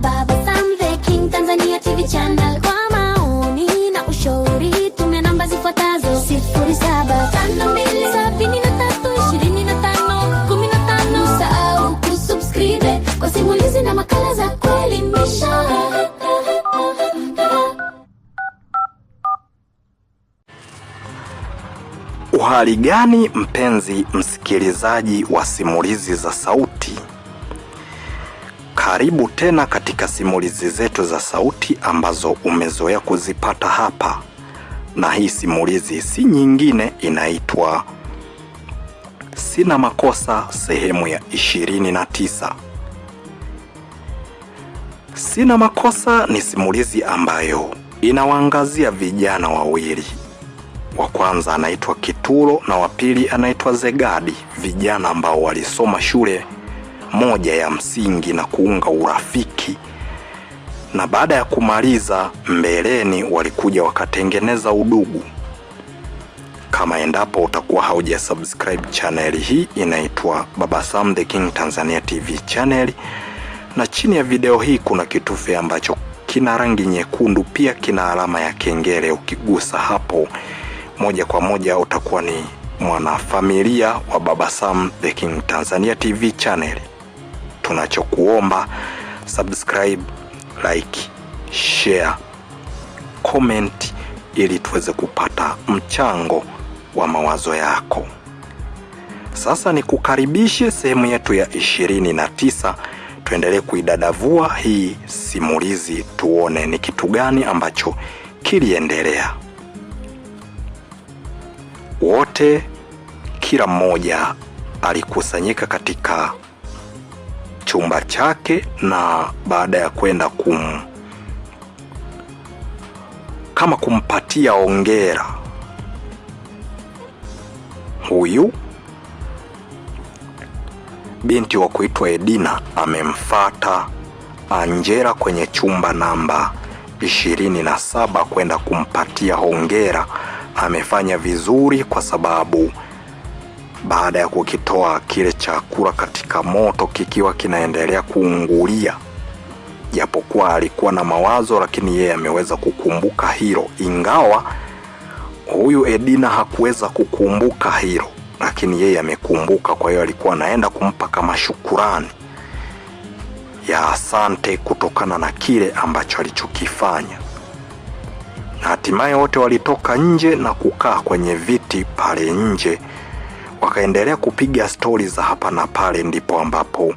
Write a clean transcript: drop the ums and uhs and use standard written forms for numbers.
Baba Sam the King Tanzania TV channel. Kwa maoni na ushauri tumia namba zifuatazo: 0752732515. Usisahau kusubscribe kwa simulizi na makala za kuelimisha. Uhali gani mpenzi msikilizaji wa simulizi za sauti? Karibu tena katika simulizi zetu za sauti ambazo umezoea kuzipata hapa. Na hii simulizi si nyingine, inaitwa Sina Makosa sehemu ya 29. Sina Makosa ni simulizi ambayo inawaangazia vijana wawili. Wa kwanza anaitwa Kitulo na wa pili anaitwa Zegadi, vijana ambao walisoma shule moja ya msingi na kuunga urafiki, na baada ya kumaliza mbeleni walikuja wakatengeneza udugu. Kama endapo utakuwa hauja subscribe channel hii, inaitwa Baba Sam the King Tanzania TV channel, na chini ya video hii kuna kitufe ambacho kina rangi nyekundu, pia kina alama ya kengele. Ukigusa hapo moja kwa moja utakuwa ni mwanafamilia wa Baba Sam the King Tanzania TV channel. Tunachokuomba subscribe, like, share, comment ili tuweze kupata mchango wa mawazo yako. Sasa ni kukaribishe sehemu yetu ya 29. Tuendelee kuidadavua hii simulizi, tuone ni kitu gani ambacho kiliendelea. Wote, kila mmoja alikusanyika katika chumba chake, na baada ya kwenda kumpatia hongera, huyu binti wa kuitwa Edina amemfuata Angela kwenye chumba namba 27 kwenda kumpatia hongera. Amefanya vizuri kwa sababu baada ya kukitoa kile chakula katika moto kikiwa kinaendelea kuungulia, japokuwa alikuwa na mawazo, lakini yeye ameweza kukumbuka hilo. Ingawa huyu Edina hakuweza kukumbuka hilo, lakini yeye amekumbuka. Kwa hiyo alikuwa anaenda kumpa kama shukurani ya asante kutokana na kile ambacho alichokifanya. Na hatimaye wote walitoka nje na kukaa kwenye viti pale nje, wakaendelea kupiga stori za hapa na pale. Ndipo ambapo